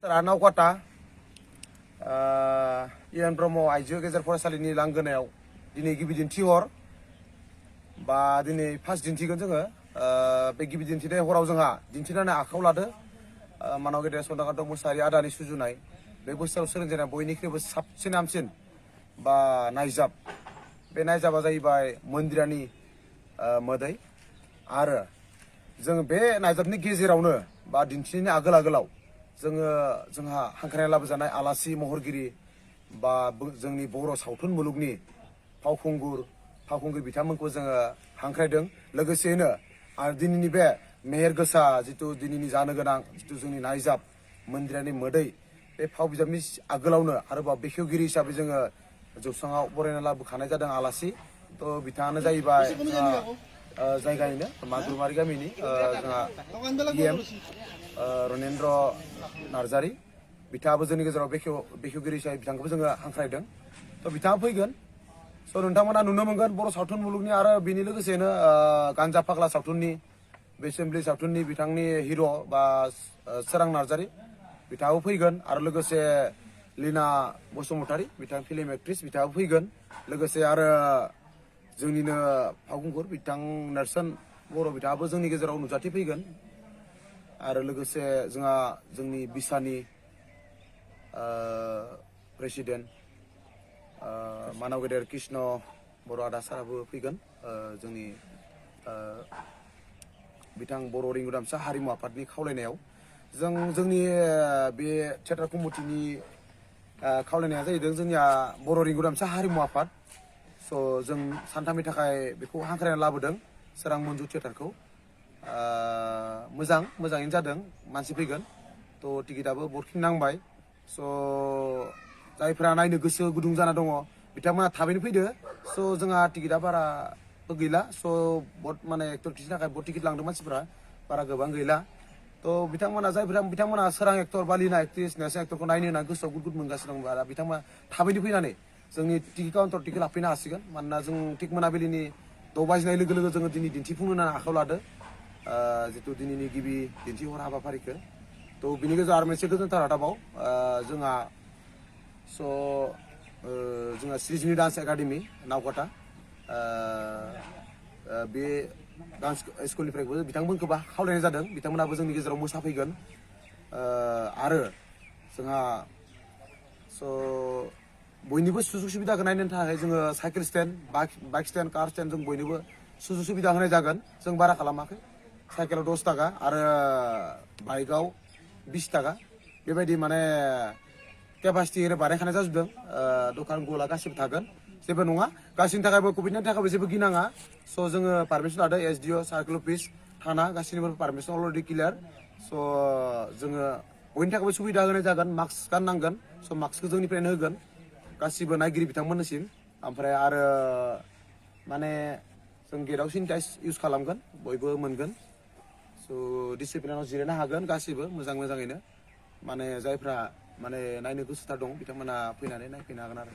नावकाटा Ian Brahma आइजो गेजेर फरायसालिनि लांगोनायाव दिनै गिबि दिन्थिहर बा दिनै फार्स्ट दिन्थिगोन जोङो बे गिबि दिन्थिनाय हराव जोंहा दिन्थिनानै आखायाव लादो मानाव गेदेर सदाकान्त मोसाहारि आदानि सुजुनाय बे बोसोराव सोलोंजेननाय बयनिख्रुइबो साबसिन हामसिन बा नायजाब बे नायजाबा जाहैबाय मन्दिरानि मोदै आरो जों बे नायजाबनि गेजेरावनो बा दिन्थिनायनि आगोलाव जोंहा हांख्रायना लाबोजानाय आलासि महरगिरि बा जोंनि बर' सावथुन मुलुगनि फावखुंगुर बिथांमोनखौ जोङो हांख्रायदों लोगोसेयैनो आरो दिनैनि बे मेहेर गोसा जिथु दिनैनि जानो गोनां जिथु जोंनि नायजाब मन्दिरानि मोदै बे फाव बिजाबनि आगोलावनो आरोबाव बेखेवगिरि हिसाबै जोङो जौस्राङाव बरायना लाबोखानाय जादों आलासि थ' बिथाङानो जाहैबाय जायगानिनो मागुरमारि गामिनि जोंहा EM रनेन्द्र नार्जारि बिथाङाबो जोंनि गेजेराव बेखेवगिरि हिसाबै बिथांखौबो जोङो हांख्रायदों थ' बिथाङा फैगोन स' नोंथांमोना नुनो मोनगोन बर' सावथुन मुलुगनि आरो बेनि लोगोसेनो गान्जा फाग्ला सावथुननि बेसेमब्लि सावथुननि बिथांनि हिर' बा सोरां नार्जारि बिथाङाबो फैगोन आरो लोगोसे लीना बसुमतारी बिथां फिल्म एक्ट्रिस बिथाङाबो फैगोन लोगोसे आरो जोंनिनो फावखुंगुर बिथां नेरसोन बर' बिथाङाबो जोंनि गेजेराव नुजाथि फैगोन आरो लोगोसे जोंहा जोंनि बिसानि प्रेसिडेन्ट मानाव गेदेर कृष्ण बर' आदा साराबो फैगोन जोंनि बिथां बर' रिंगुदामसा हारिमु आफादनि खावलायनायाव जोंनि बे थियेटार कमिटिनि खावलायनाया जाहैदों जोंनिया बर' रिंगुदामसा हारिमु आफाद स' जों सानथामनि थाखाय बेखौ हांख्रायना लाबोदों सोरां मन्जु थियेटारखौ मोजाङैनो जादों मानसि फैगोन थ' टिकेटआबो बहुदखिनि नांबाय स' जायफ्रा नायनो गोसो गुदुं जाना दङ बिथांमोना थाबैनो फैदो स' जोंहा टिकेटआ बाराबो गैला स' बहुत माने एक्टरनि थाखाय बहुत टिकेट लांदों मानसिफ्रा बारा गोबां गैला थ' बिथांमोना सोरां एक्टर बा लीना एक्ट्रिस नेरसोन एक्टरखौ नायनो होनना गोसोआव गुद मोनगासिनो दं आरो बिथांमोना थाबैनो फैनानै जोंनि टिकेट काउन्टार टिकेट लाफैनो हासिगोन मानोना जों थिग मोनाबिलिनि 6 बाजिनाय लोगो लोगो जोङो दिनै दिन्थिफुंनो होनना आखायाव लादो जितु दिनैनि गिबि दिन्थिहर हाबाफारिखौ थ' बिनि गेजेराव आरो मोनसे गोजोनथाव रादाबाव जोंहा सृजिनि डान्स एकाडेमि नावकाटा बे डान्स स्कुलनिफ्रायबो बिथांमोनखौबो खावलायनाय जादों बिथांमोनाबो जोंनि गेजेराव मोसाफैगोन आरो जोंहा बयनिबो सुजुग सुबिदाखौ नायनो थाखाय जोङो cycle stand bike stand car stand जों बयनोबो सुजुग सुबिदा होनाय जागोन जों बारा खालामाखै साइकेलाव 10 थाखा आरो बाइकआव 20 थाखा बेबायदि माने केपासिटि बानायखानाय जाजोबदों दखान गला गासिबो थागोन जेबो नङा गासिनि थाखायबो कभिडनि थाखायबो जेबो गिनाङा स' जोङो पारमिसन लादों SDO सार्केल अफिस थाना गासैनिबो पारमिसन अलरेडि क्लियार स' जोङो बयनि थाखायबो सुबिदा होनाय जागोन मास्क गाननांगोन स' मास्कखौ जोंनिफ्रायनो होगोन गासिबो नायगिरि बिथांमोननिसिम ओमफ्राय आरो माने जों गेटआव सेनिटाइज इउज खालामगोन बयबो मोनगोन स' डिसिप्लिनाव जिरायनो हागोन गासिबो मोजाङैनो माने जायफ्रा माने नायनो गोसोथार दं बिथांमोना फैनानै नायफैनो हागोन आरो